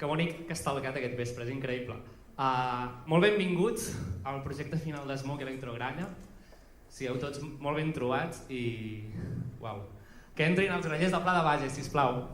Que bonic que està alcat aquest vespre, és increïble. Molt benvinguts al projecte final d'Smoke Electrogranya. Sigueu tots molt ben trobats i... Uau. Que entrin els grallers del Pla de Bages, sisplau.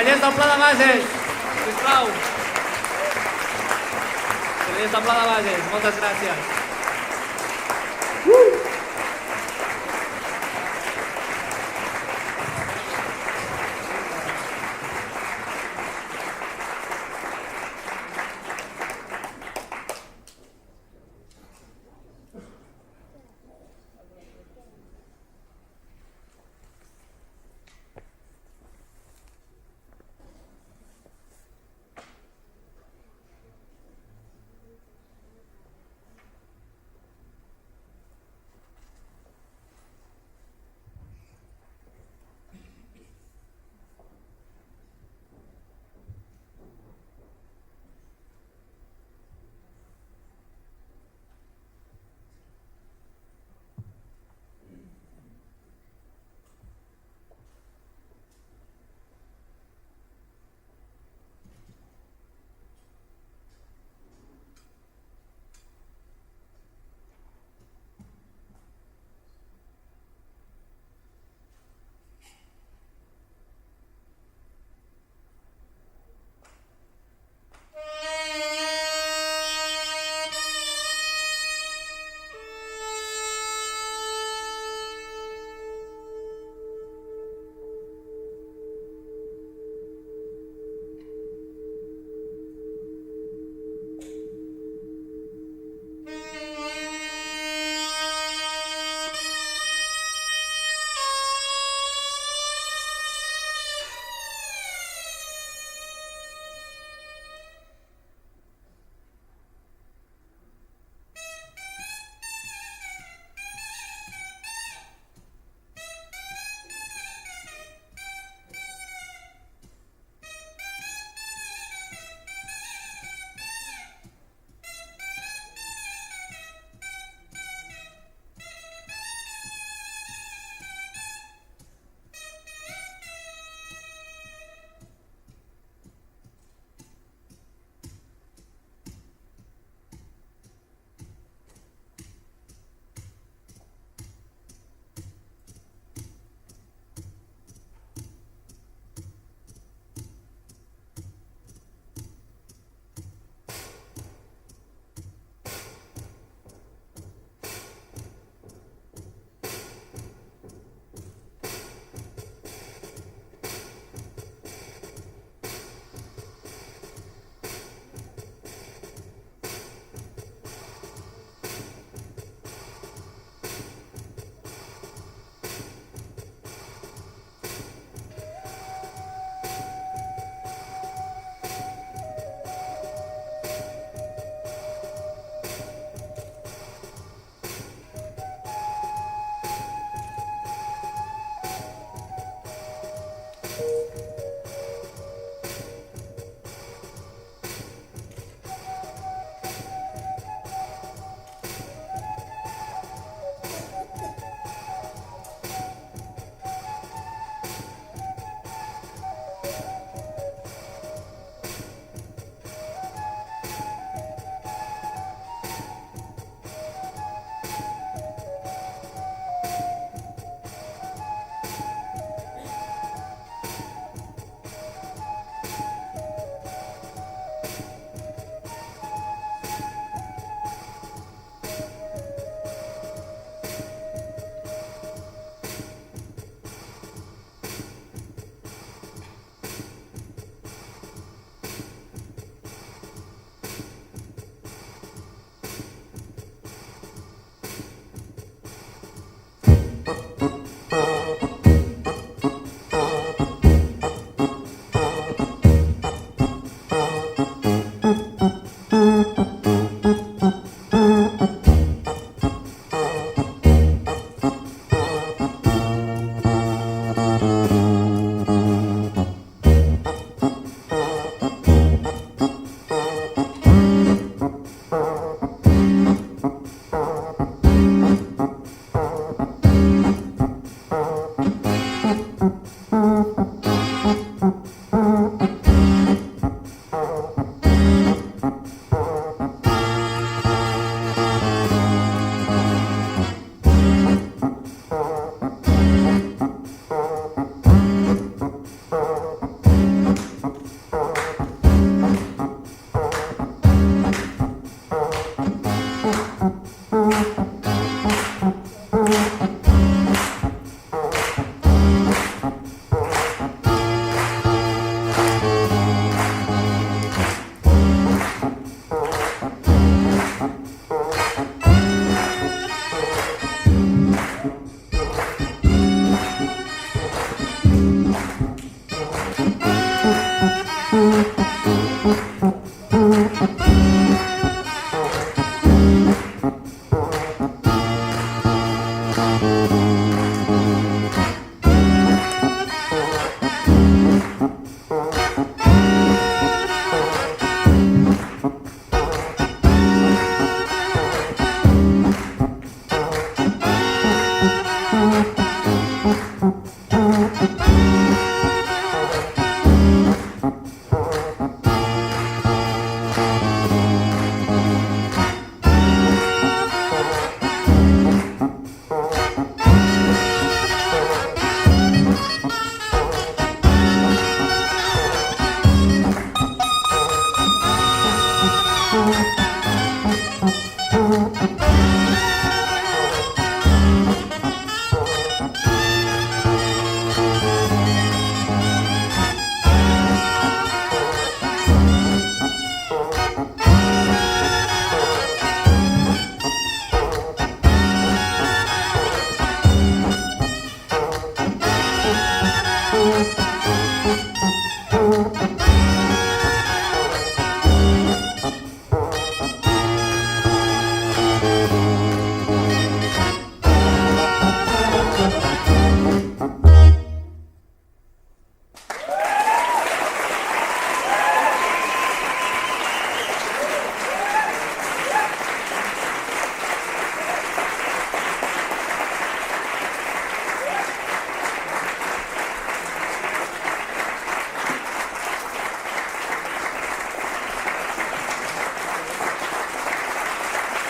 Cavallers del Pla de Bases, sisplau. Cavallers del Pla de Bases, moltes gràcies.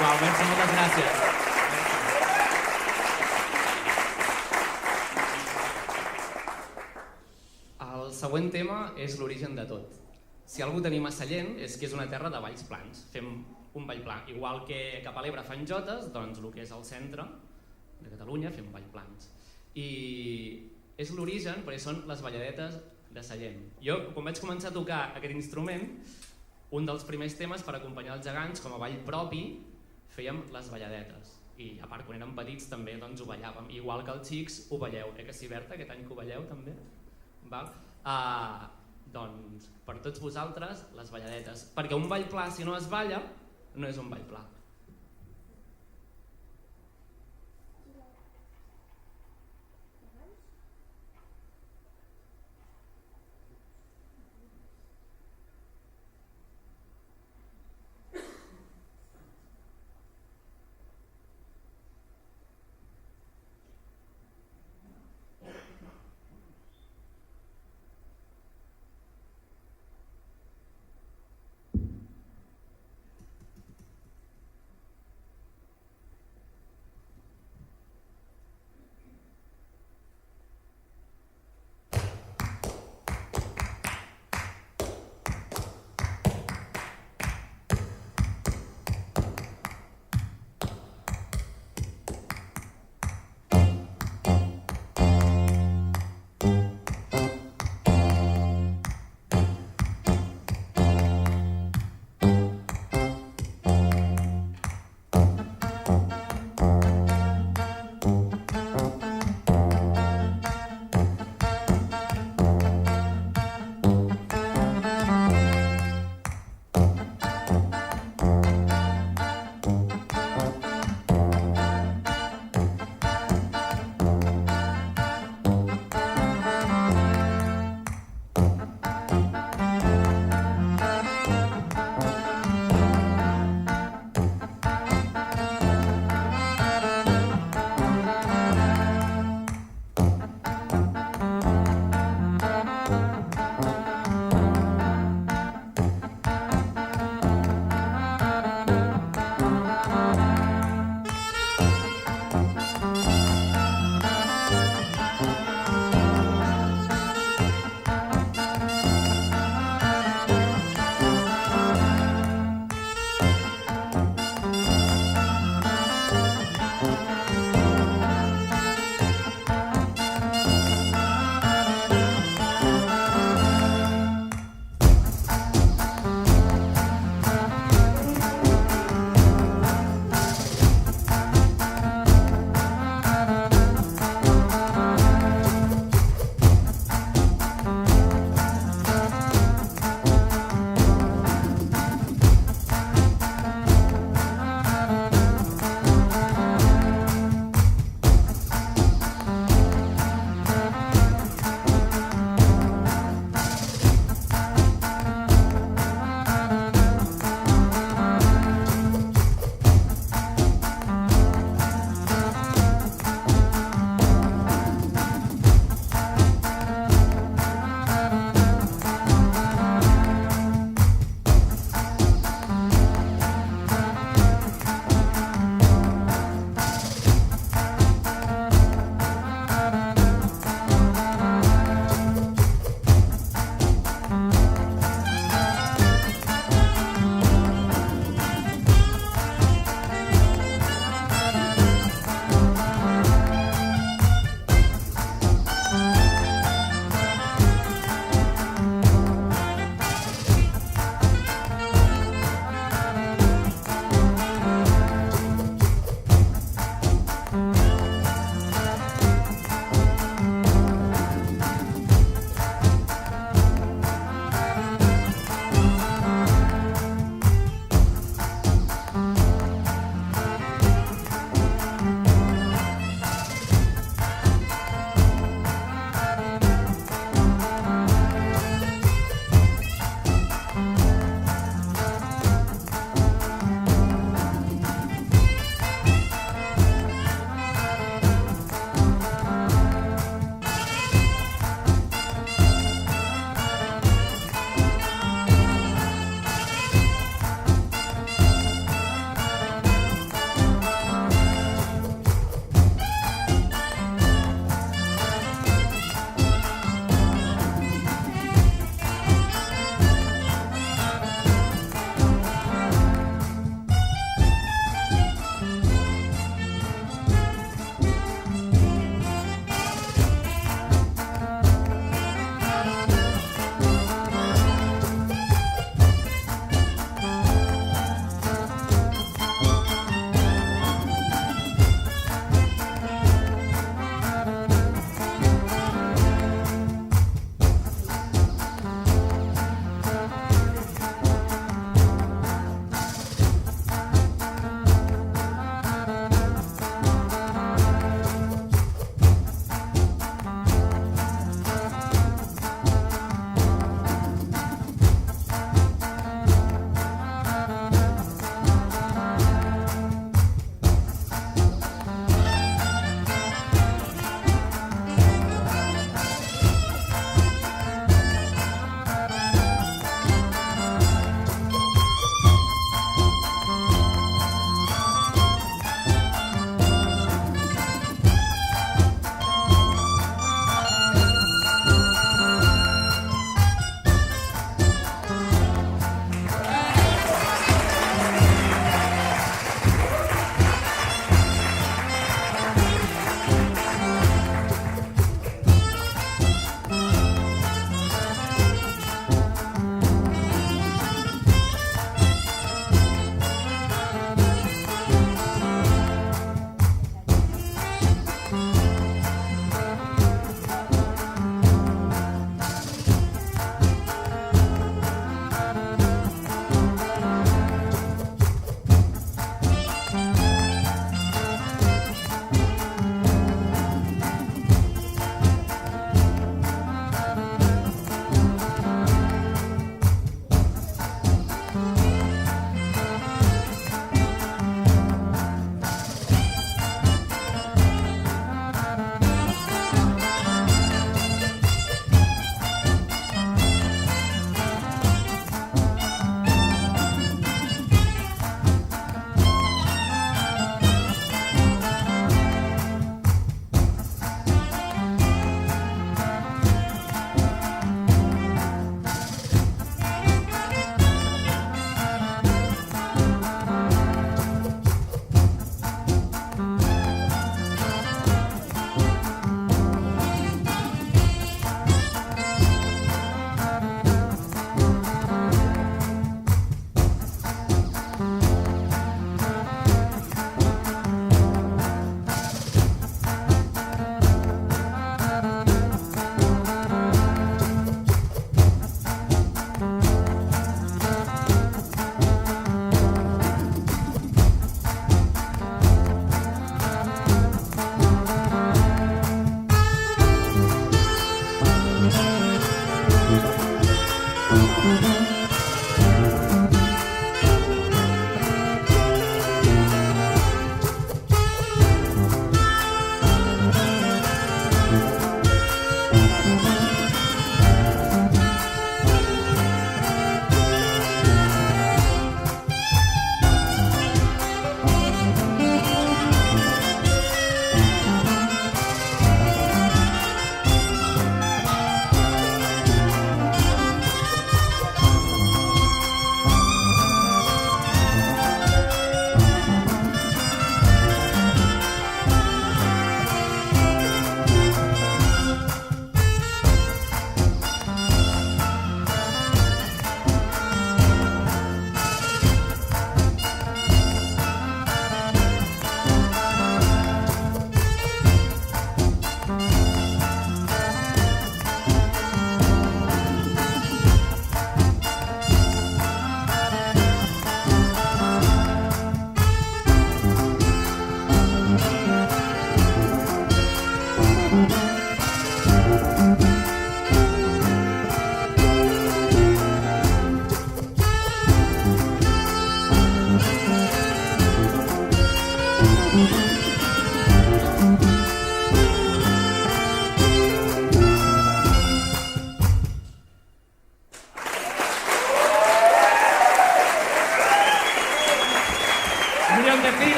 Uau, merci, moltes gràcies. El següent tema és l'origen de tot. Si algú tenim a Sallent és que és una terra de balls plans. Fem un ball pla. Igual que cap a l'Ebre fan jotes, doncs el que és el centre de Catalunya fem ball plans. I és l'origen perquè són les balladetes de Sallent. Jo, quan vaig començar a tocar aquest instrument, un dels primers temes per acompanyar els gegants com a ball propi fèiem les balladetes. I a part, quan érem petits també doncs, ho ballàvem. Igual que els xics ho balleu. Que sí, Berta, aquest any que ho balleu també? Val? Doncs per tots vosaltres les balladetes. Perquè un ball pla, si no es balla, no és un ball pla.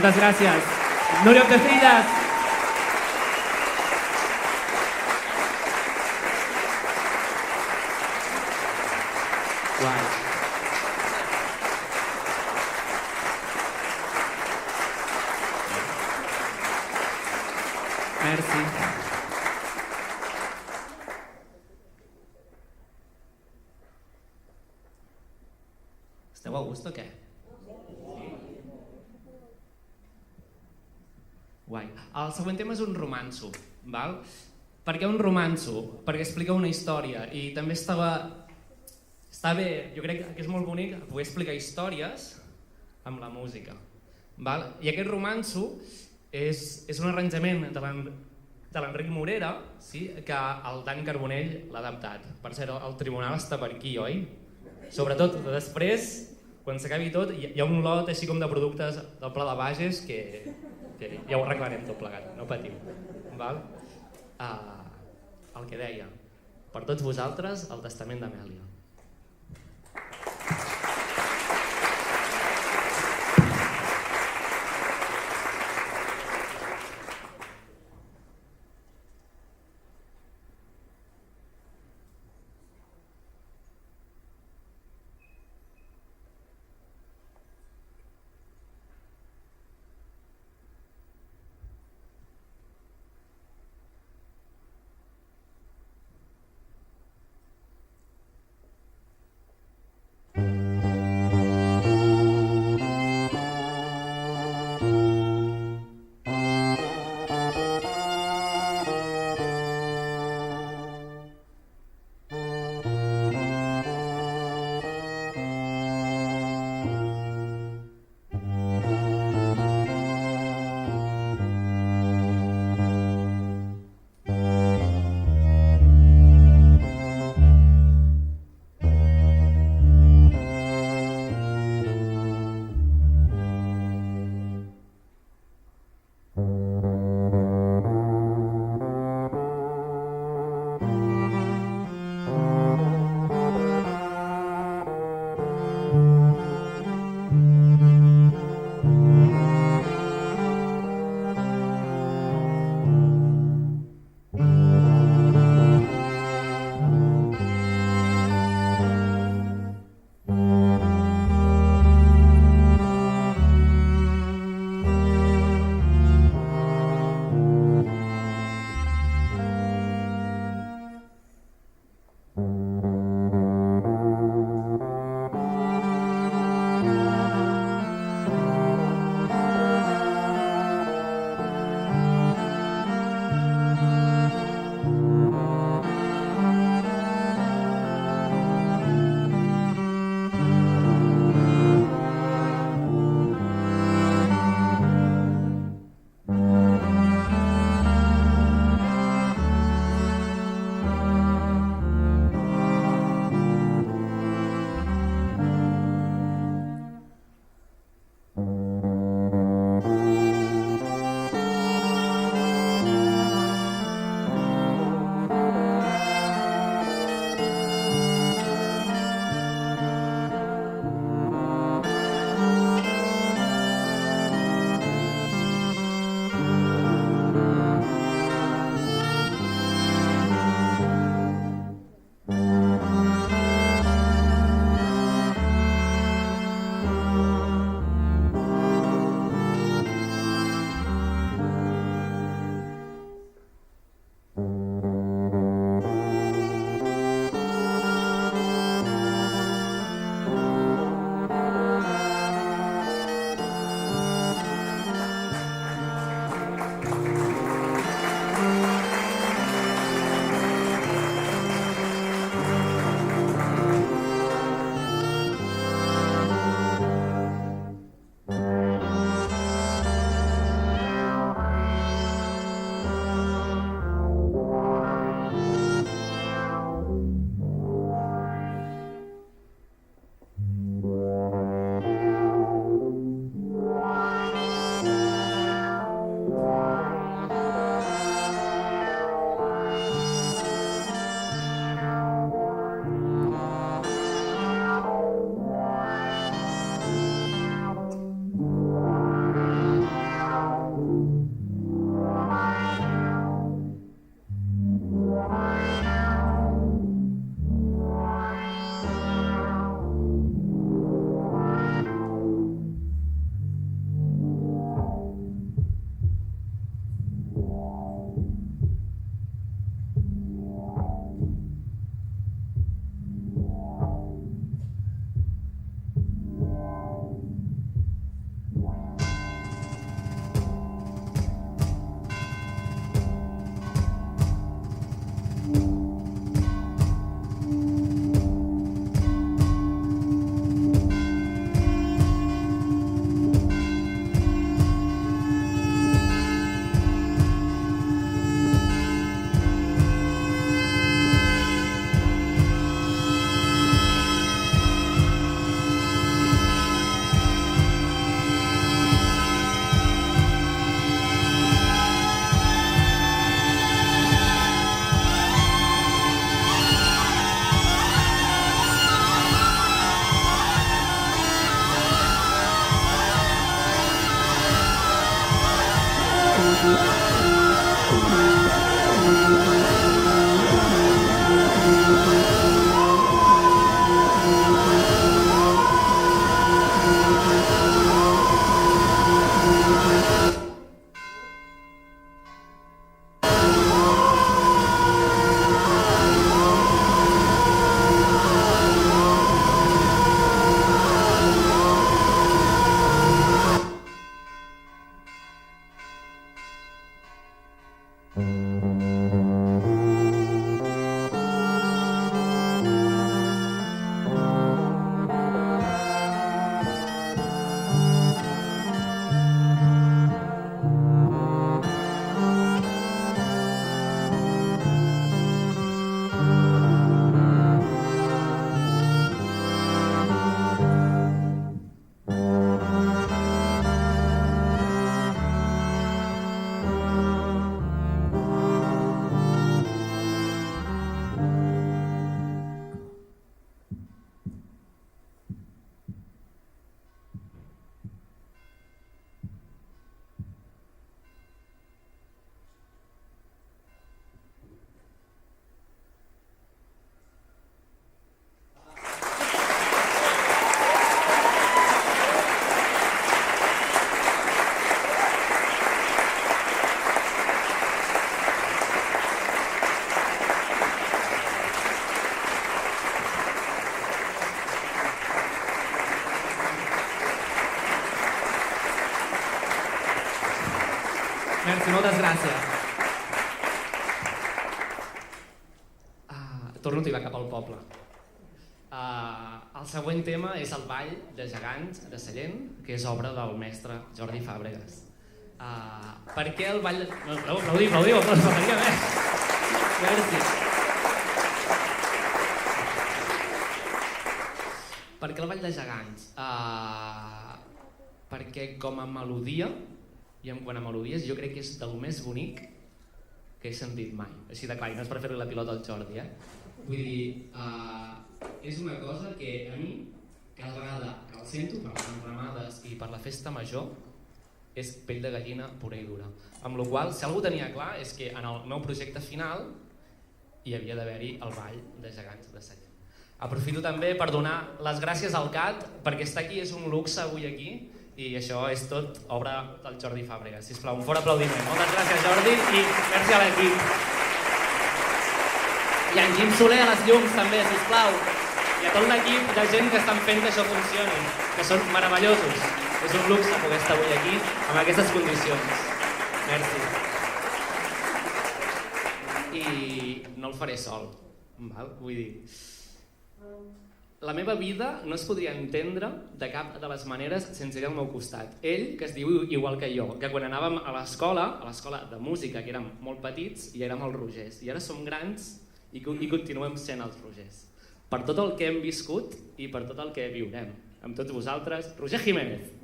Moltes gràcies. Núria Pecillas. Guai. Merci. Esteu a gust o què? Guai. El següent tema és un romanço, val? Per què un romanço? Perquè explica una història i també està bé, jo crec que és molt bonic poder explicar històries amb la música, val? I aquest romanço és un arranjament de l'Enric Morera, sí? Que el Dani Carbonell l'ha adaptat. Per cert, el tribunal està per aquí, oi? Sobretot després, quan s'acabi tot, hi ha un lot així com de productes del Pla de Bages que ja ho arreglarem tot plegat, no patiu. Val? El que deia, per tots vosaltres, el testament d'Amèlia. Merci, moltes gràcies. Torno a tirar cap al poble. El següent tema és el ball de gegants de Sallent, que és obra del mestre Jordi Fàbregas. Per què el ball... Aplaudiu, faltaria més. Merci. Per què el ball de gegants? Perquè com a melodia, i en quant a melodies, jo crec que és del més bonic que he sentit mai. Així de clar, i no és per fer-li la pilota al Jordi, Vull dir, és una cosa que a mi, cada vegada que el sento, per les enramades i per la festa major, és pell de gallina pura i dura. Amb la qual cosa, si algú tenia clar, és que en el meu projecte final hi havia d'haver-hi el ball de gegants de Sallent. Aprofito també per donar les gràcies al CAT, perquè estar aquí és un luxe avui aquí, i això és tot obra del Jordi Fàbregas. Sisplau, un fort aplaudiment. Moltes gràcies, Jordi, i merci a l'equip. I en Quim Soler a les llums també, sisplau. I a tot l'equip de gent que estan fent que això funcioni, que són meravellosos. És un luxe poder estar avui aquí amb aquestes condicions. Merci. I no el faré sol, val? Vull dir... La meva vida no es podria entendre de cap de les maneres sense ell al meu costat. Ell, que es diu igual que jo, que quan anàvem a l'escola de música, que érem molt petits, i érem els Rogers. I ara som grans i continuem sent els Rogers. Per tot el que hem viscut i per tot el que viurem. Amb tots vosaltres, Roger Jiménez.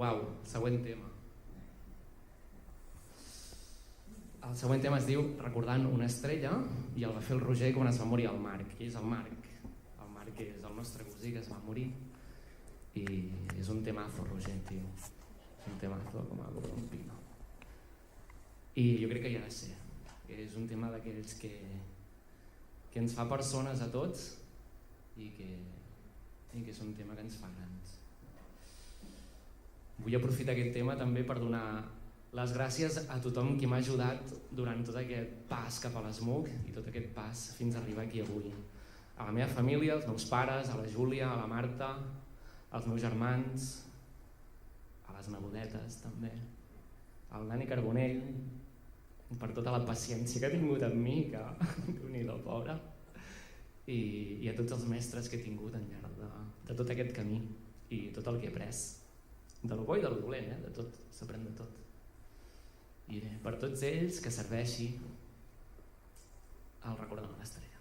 Uau, següent tema. El següent tema es diu Recordant una estrella i el va fer el Roger quan es va morir el Marc. Qui és el Marc? El Marc és el nostre cosí que es va morir i és un temazo, Roger, tio. És un temazo com un pino. I jo crec que hi ha de ser. És un tema d'aquells que ens fa persones a tots i que és un tema que ens fa grans. Vull aprofitar aquest tema també per donar les gràcies a tothom qui m'ha ajudat durant tot aquest pas cap a l'ESMUC i tot aquest pas fins a arribar aquí avui. A la meva família, als meus pares, a la Júlia, a la Marta, als meus germans, a les nebodetes també, al Dani Carbonell, per tota la paciència que ha tingut amb mi, que Déu-n'hi-do, pobre, i a tots els mestres que he tingut al llarg de tot aquest camí i tot el que he après. De lo bo i de lo dolent, de tot, s'aprèn de tot. I bé, per tots ells que serveixi el record de l'estrella.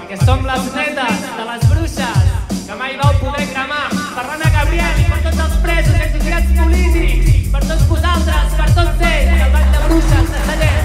perquè som les netes de les bruixes que mai vau poder cremar, per l'Anna Gabriel i per tots els presos i exiliats polítics, per tots vosaltres, per tots ells, el ball de bruixes de Sallent.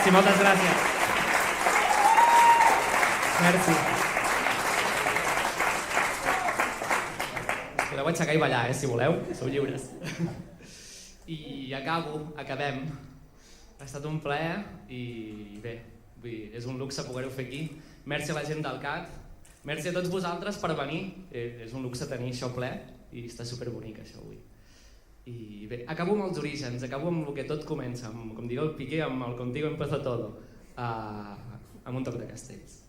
Merci, moltes gràcies. Merci. podeu aixecar i ballar, si voleu, sou lliures. I acabem. Ha estat un plaer i bé, és un luxe poder-ho fer aquí. Merci a la gent del CAT, merci a tots vosaltres per venir, és un luxe tenir això ple i està superbonic això avui. I bé, acabo amb els orígens, acabo amb el que tot comença, com diu el Piqué, amb el Contigo empezó todo, amb un toc de castells.